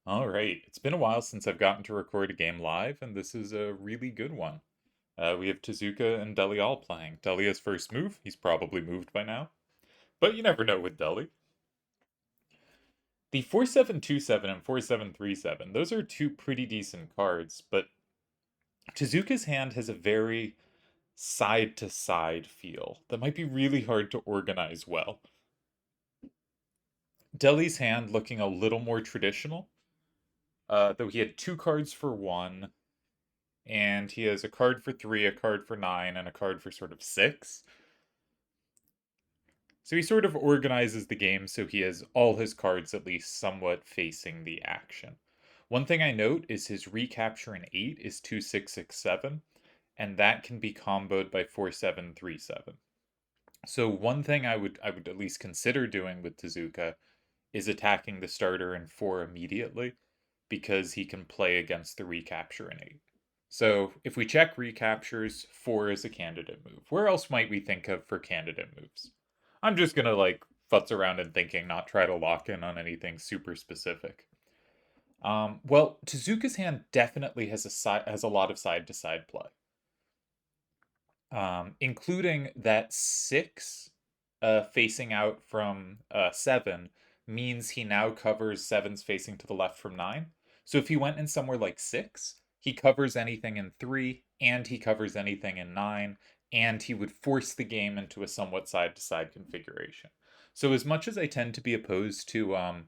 All right, it's been a while since I've gotten to record a game live, and this is a really good one. We have Tezuka and Delial playing. Delia's first move, he's probably moved by now, but you never know with Deli. The 4727 and 4737, those are two pretty decent cards, but Tezuka's hand has a very side to side feel that might be really hard to organize well. Deli's hand looking a little more traditional, though he had two cards for one, and he has a card for three, a card for nine, and a card for sort of six. So he sort of organizes the game so he has all his cards at least somewhat facing the action. One thing I note is his recapture in 8 is 2667, and that can be comboed by 4737. So one thing I would at least consider doing with Tezuka is attacking the starter in 4 immediately because he can play against the recapture in 8. So if we check recaptures, 4 is a candidate move. Where else might we think of for candidate moves? I'm just gonna like futz around and thinking, not try to lock in on anything super specific. Well, Tezuka's hand definitely has a lot of side to side play, including that 6 facing out from 7 means he now covers 7's facing to the left from 9. So if he went in somewhere like 6, he covers anything in 3, and he covers anything in 9, and he would force the game into a somewhat side to side configuration. So as much as I tend to be opposed to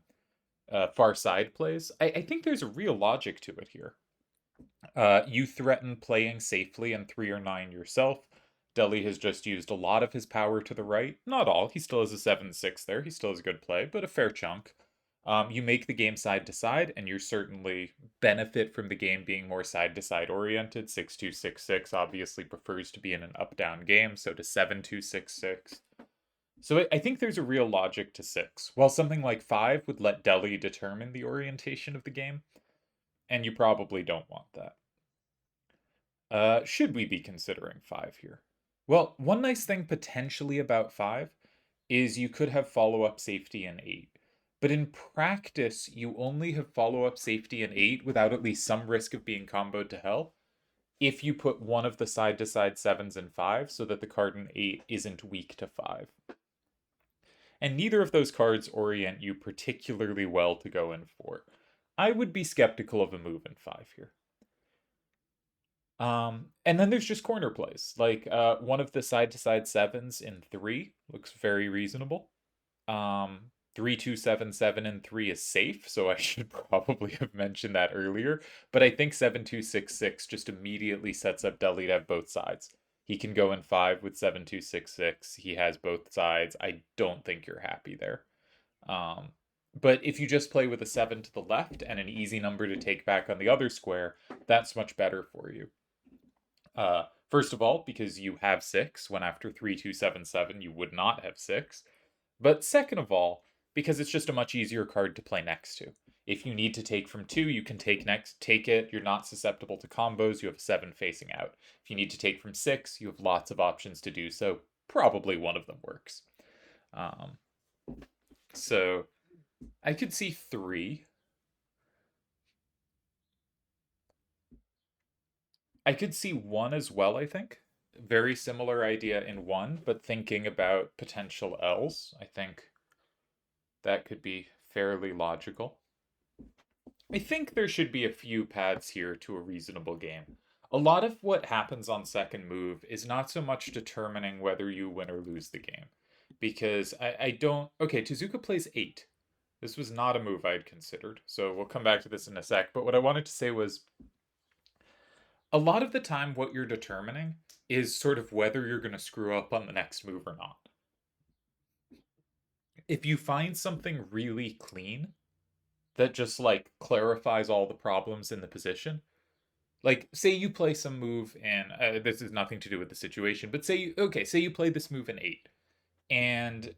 far side plays, I think there's a real logic to it here. You threaten playing safely in 3 or 9 yourself. Deli has just used a lot of his power to the right. Not all. He still has a 7-6 there. He still has a good play, but a fair chunk. You make the game side to side, and you certainly benefit from the game being more side to side oriented. 6-2-6-6 obviously prefers to be in an up down game, so to 7-2-6-6. So I think there's a real logic to 6. While something like 5 would let Deli determine the orientation of the game, and you probably don't want that. Should we be considering 5 here? Well, one nice thing potentially about 5 is you could have follow up safety in 8. But in practice, you only have follow up safety in 8 without at least some risk of being comboed to hell if you put one of the side to side 7s in 5 so that the card in 8 isn't weak to 5. And neither of those cards orient you particularly well to go in 4. I would be skeptical of a move in 5 here. And then there's just corner plays. Like one of the side to side 7s in 3 looks very reasonable. 3-2-7-7 in 3 is safe, so I should probably have mentioned that earlier. But I think 7-2-6-6 just immediately sets up Deli to have both sides. He can go in 5 with 7-2-6-6. He has both sides. I don't think you're happy there. Um, but if you just play with a 7 to the left and an easy number to take back on the other square, that's much better for you. First of all, because you have 6, when after 3-2-7-7 you would not have 6. But second of all, because it's just a much easier card to play next to. If you need to take from 2, you can take it. You're not susceptible to combos. You have a 7 facing out. If you need to take from 6, you have lots of options to do so. Probably one of them works. Um, so I could see 3. I could see 1 as well, I think. Very similar idea in 1, but thinking about potential L's, I think that could be fairly logical. I think there should be a few paths here to a reasonable game. A lot of what happens on second move is not so much determining whether you win or lose the game. Because I don't. Okay, Tezuka plays 8. This was not a move I had considered, so we'll come back to this in a sec. But what I wanted to say was a lot of the time, what you're determining is sort of whether you're going to screw up on the next move or not. If you find something really clean that just like clarifies all the problems in the position, like say you play some move and this is nothing to do with the situation, but say you play this move in 8 and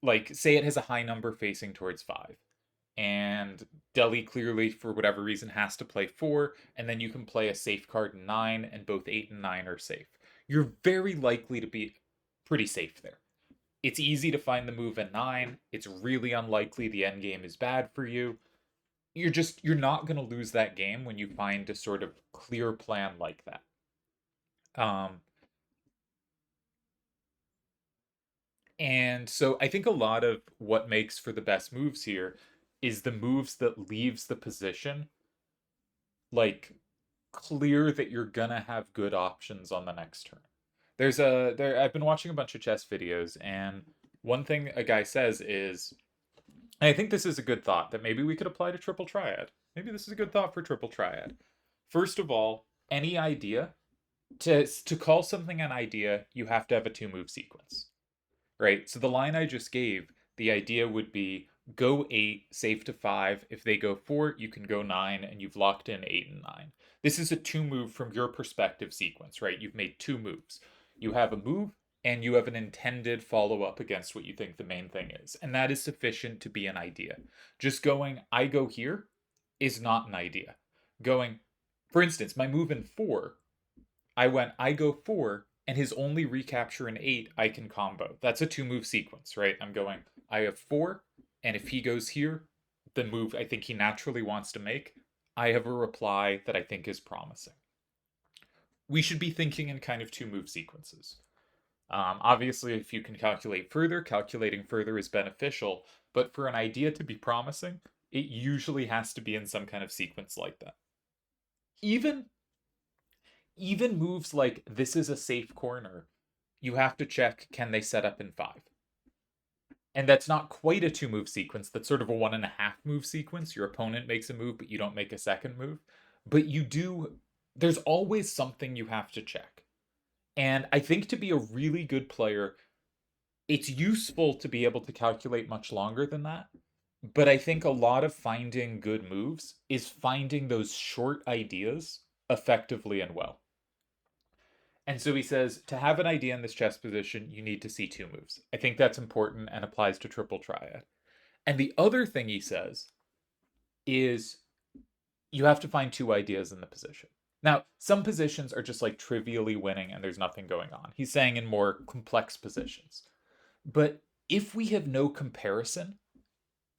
like say it has a high number facing towards 5 and Deli clearly for whatever reason has to play 4 and then you can play a safe card in 9 and both 8 and 9 are safe. You're very likely to be pretty safe there. It's easy to find the move in 9. It's really unlikely the end game is bad for you. you're not going to lose that game when you find a sort of clear plan like that. Um, and so I think a lot of what makes for the best moves here is the moves that leaves the position like clear that you're gonna have good options on the next turn. I've been watching a bunch of chess videos, and one thing a guy says is, and I think this is a good thought that maybe we could apply to triple triad. Maybe this is a good thought for triple triad. First of all, any idea, to call something an idea, you have to have a two move sequence, right? So the line I just gave, the idea would be go 8, save to 5. If they go 4, you can go 9, and you've locked in 8 and 9. This is a two move from your perspective sequence, right? You've made two moves. You have a move, and you have an intended follow up against what you think the main thing is. And that is sufficient to be an idea. Just going, I go here, is not an idea. Going, for instance, my move in 4, I go 4, and his only recapture in 8, I can combo. That's a two move sequence, right? I'm going, I have 4, and if he goes here, the move I think he naturally wants to make, I have a reply that I think is promising. We should be thinking in kind of two move sequences. Obviously, if you can calculate further, calculating further is beneficial, but for an idea to be promising, it usually has to be in some kind of sequence like that. Even even moves like this is a safe corner, you have to check can they set up in 5. And that's not quite a two move sequence. That's sort of a 1.5 move sequence. Your opponent makes a move, but you don't make a second move. But you do, there's always something you have to check. And I think to be a really good player, it's useful to be able to calculate much longer than that. But I think a lot of finding good moves is finding those short ideas effectively and well. And so he says to have an idea in this chess position, you need to see two moves. I think that's important and applies to triple triad. And the other thing he says is you have to find two ideas in the position. Now, some positions are just like trivially winning and there's nothing going on. He's saying in more complex positions. But if we have no comparison,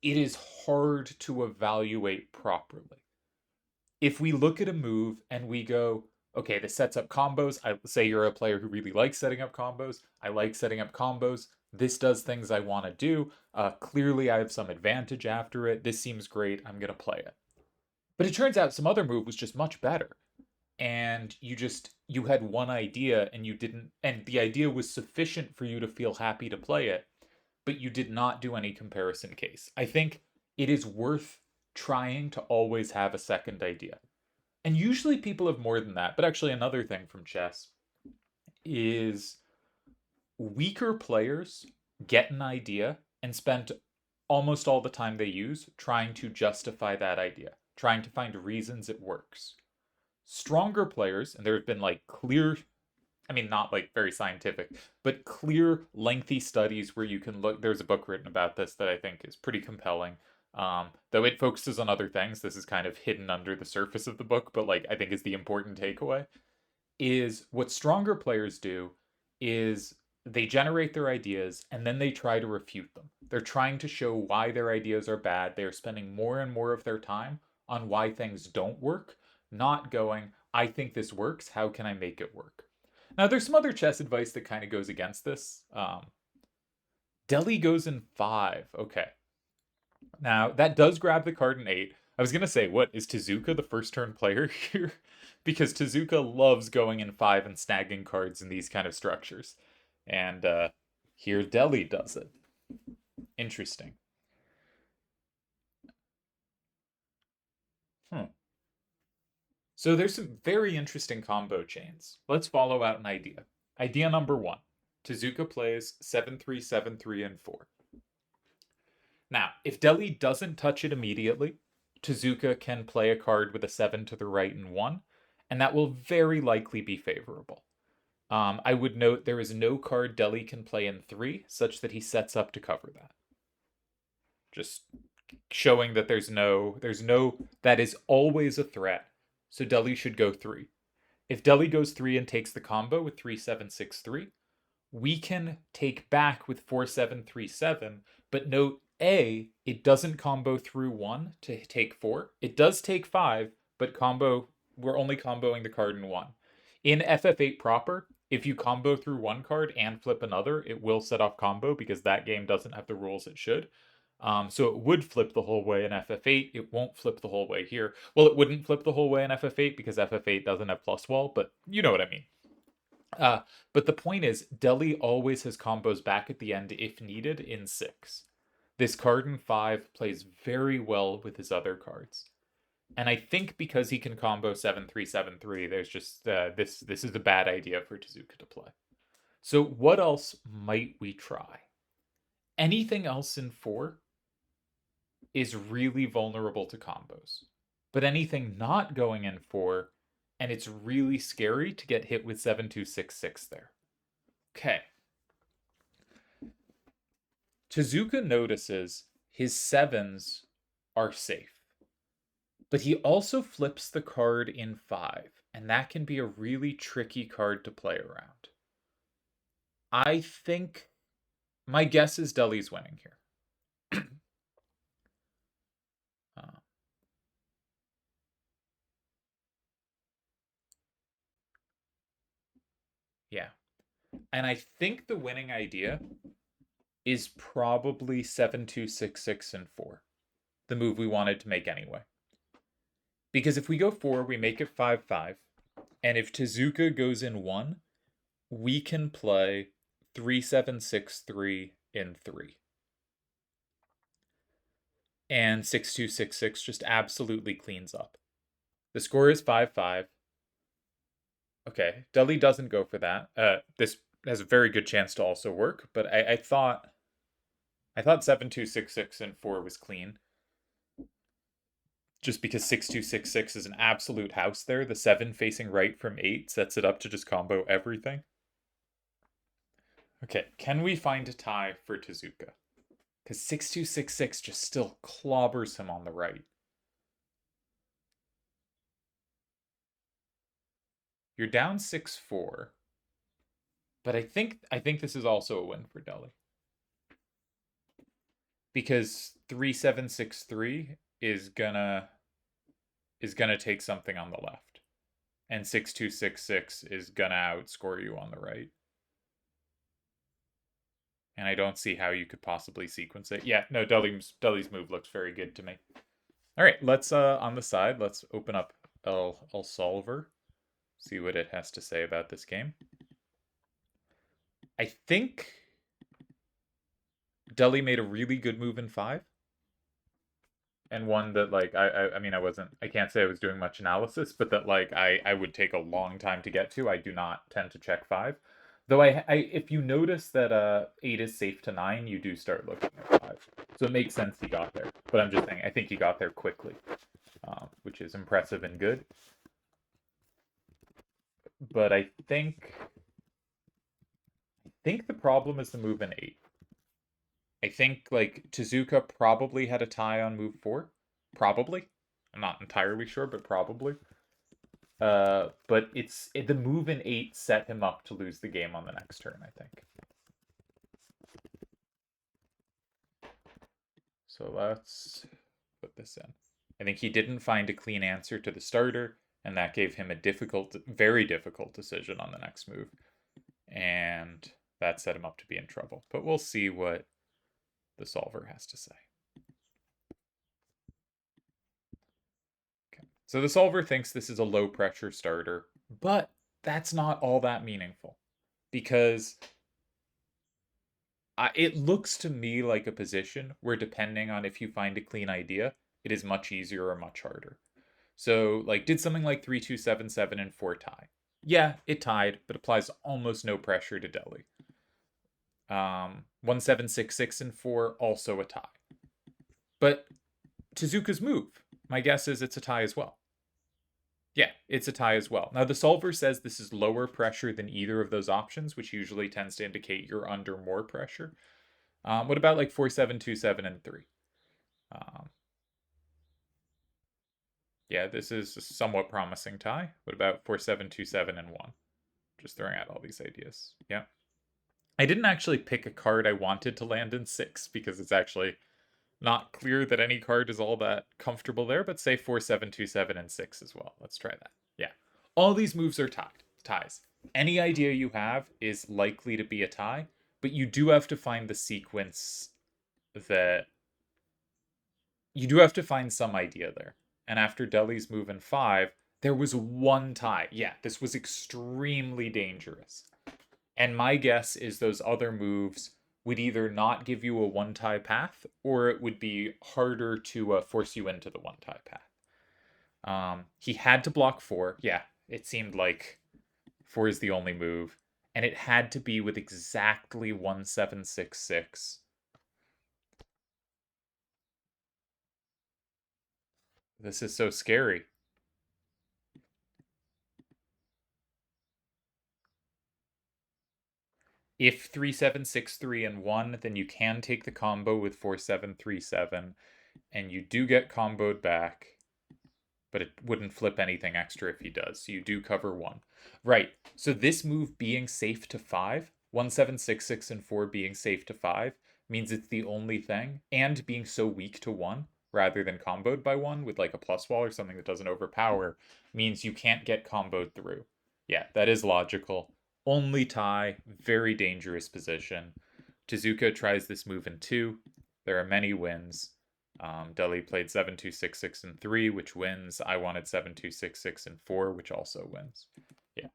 it is hard to evaluate properly. If we look at a move and we go, okay, this sets up combos. I say you're a player who really likes setting up combos. I like setting up combos. This does things I want to do. Clearly, I have some advantage after it. This seems great. I'm going to play it. But it turns out some other move was just much better. And you had one idea and you didn't, and the idea was sufficient for you to feel happy to play it, but you did not do any comparison case. I think it is worth trying to always have a second idea. And usually people have more than that. But actually, another thing from chess is weaker players get an idea and spend almost all the time they use trying to justify that idea, trying to find reasons it works. Stronger players, and there have been like clear, I mean, not like very scientific, but clear, lengthy studies where you can look. There's a book written about this that I think is pretty compelling. Though it focuses on other things, this is kind of hidden under the surface of the book, but like I think is the important takeaway is what stronger players do is they generate their ideas and then they try to refute them. They're trying to show why their ideas are bad. They're spending more and more of their time on why things don't work, not going, I think this works. How can I make it work? Now, there's some other chess advice that kind of goes against this. Deli goes in 5. Okay. Now, that does grab the card in 8. I was going to say, what, is Tezuka the first turn player here? Because Tezuka loves going in 5 and snagging cards in these kind of structures. And here Deli does it. Interesting. Hmm. So there's some very interesting combo chains. Let's follow out an idea. Idea number 1. Tezuka plays 7-3, 7-3, and 4. Now, if Deli doesn't touch it immediately, Tezuka can play a card with a 7 to the right and 1, and that will very likely be favorable. I would note there is no card Deli can play in 3 such that he sets up to cover that. Just showing that that is always a threat. So Deli should go 3. If Deli goes 3 and takes the combo with 3-7-6-3, we can take back with 4-7-3-7, but note A, it doesn't combo through 1 to take 4. It does take 5, but we're only comboing the card in 1. In FF8 proper, if you combo through one card and flip another, it will set off combo because that game doesn't have the rules it should. So it would flip the whole way in FF8. It won't flip the whole way here. Well, it wouldn't flip the whole way in FF8 because FF8 doesn't have plus wall, but you know what I mean. Uh, but the point is, Deli always has combos back at the end if needed in 6. This card in 5 plays very well with his other cards. And I think because he can combo 7-3-7-3, there's just this is a bad idea for Tezuka to play. So what else might we try? Anything else in 4 is really vulnerable to combos. But anything not going in 4, and it's really scary to get hit with 7-2-6-6 there. Okay. Tezuka notices his 7s are safe. But he also flips the card in 5, and that can be a really tricky card to play around. I think my guess is Deli's winning here. Yeah. And I think the winning idea is probably 7-2-6-6 and 4. The move we wanted to make anyway. Because if we go 4, we make it 5-5. And if Tezuka goes in 1, we can play 3-7-6-3 in 3. And 6-2-6-6 just absolutely cleans up. The score is 5-5. Okay, Deli doesn't go for that. This has a very good chance to also work, but I thought 7-2-6-6 and 4 was clean. Just because 6-2-6-6 is an absolute house there. The 7 facing right from 8 sets it up to just combo everything. Okay, can we find a tie for Tezuka? Because 6-2-6-6 just still clobbers him on the right. You're down 6-4. But I think this is also a win for Deli. Because 3-7-6-3 is gonna take something on the left. And 6-2-6-6 is gonna outscore you on the right. And I don't see how you could possibly sequence it. Yeah, no, Deli's move looks very good to me. All right, let's on the side, let's open up El Solver. See what it has to say about this game. I think Deli made a really good move in 5. And one that like I mean I can't say I was doing much analysis, but that like I would take a long time to get to. I do not tend to check 5. Though I if you notice that 8 is safe to 9, you do start looking at 5. So it makes sense he got there. But I'm just saying I think he got there quickly, which is impressive and good. But I think the problem is the move in 8. I think like Tezuka probably had a tie on move 4. Probably. I'm not entirely sure, but probably. But the move in 8 set him up to lose the game on the next turn, I think. So let's put this in. I think he didn't find a clean answer to the starter, and that gave him a very difficult decision on the next move. And that set him up to be in trouble. But we'll see what the solver has to say. Okay. So the solver thinks this is a low pressure starter, but that's not all that meaningful because it looks to me like a position where depending on if you find a clean idea, it is much easier or much harder. So like did something like 3-2-7-7 and 4 tie. Yeah, it tied, but applies almost no pressure to Deli. 1-7-6-6 and 4 also a tie. But Tezuka's move, my guess is it's a tie as well. Yeah, it's a tie as well. Now, the solver says this is lower pressure than either of those options, which usually tends to indicate you're under more pressure. What about like 4-7-2-7 and 3? Yeah, this is a somewhat promising tie. What about 4-7-2-7 and 1? Just throwing out all these ideas. Yeah. I didn't actually pick a card I wanted to land in 6 because it's actually Not clear that any card is all that comfortable there, but say 4, 7, 2, 7, and 6 as well. Let's try that. Yeah. All these moves are ties. Any idea you have is likely to be a tie, but you do have to find the sequence that you do have to find some idea there. And after Delhi's move in 5, there was one tie. Yeah, this was extremely dangerous. And my guess is those other moves would either not give you a one tie path or it would be harder to force you into the one tie path. He had to block 4. Yeah, it seemed like 4 is the only move. And it had to be with exactly 1766. This is so scary. If 3763 and 1, then you can take the combo with 4737, and you do get comboed back, but it wouldn't flip anything extra if he does. So you do cover 1. Right. So this move being safe to 5, 1766 and 4 being safe to 5, means it's the only thing, and being so weak to 1 rather than comboed by 1 with like a plus wall or something that doesn't overpower means you can't get comboed through. Yeah, that is logical. Only tie, very dangerous position. Tezuka tries this move in 2. There are many wins. Deli played 7266 and 3, which wins. I wanted 7266 and 4, which also wins. Yeah.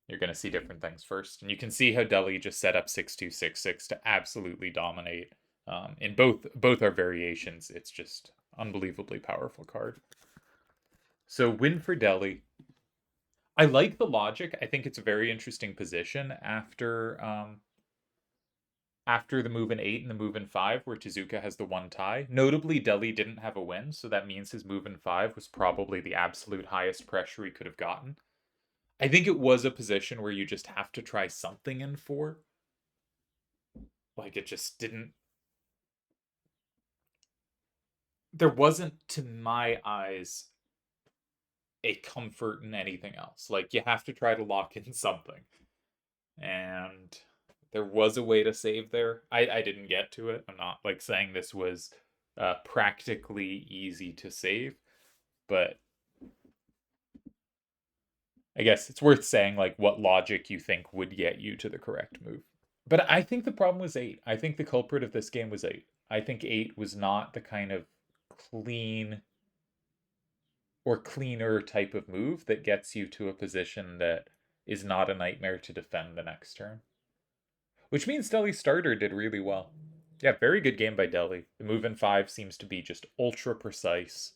You're going to see different things first. And you can see how Deli just set up 6266 to absolutely dominate. In both our variations, it's just unbelievably powerful card. So win for Deli. I like the logic. I think it's a very interesting position after the move in 8 and the move in 5, where Tezuka has the one tie. Notably, Deli didn't have a win, so that means his move in 5 was probably the absolute highest pressure he could have gotten. I think it was a position where you just have to try something in 4. Like, it just didn't. There wasn't, to my eyes, a comfort in anything else. Like, you have to try to lock in something. And there was a way to save there. I didn't get to it. I'm not like saying this was practically easy to save, but I guess it's worth saying like what logic you think would get you to the correct move. But I think the problem was 8. I think the culprit of this game was 8. I think 8 was not the kind of clean or cleaner type of move that gets you to a position that is not a nightmare to defend the next turn. Which means Deli's starter did really well. Yeah, very good game by Deli. The move in 5 seems to be just ultra precise.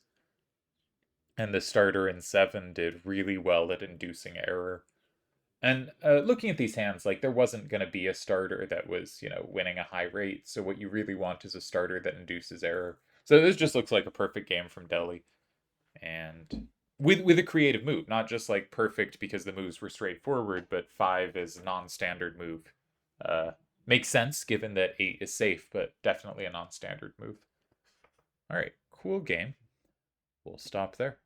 And the starter in 7 did really well at inducing error. And looking at these hands, like there wasn't going to be a starter that was, winning a high rate. So what you really want is a starter that induces error. So this just looks like a perfect game from Deli. And with a creative move, not just like perfect because the moves were straightforward, but 5 is a non-standard move. Makes sense given that 8 is safe, but definitely a non-standard move. All right, cool game. We'll stop there.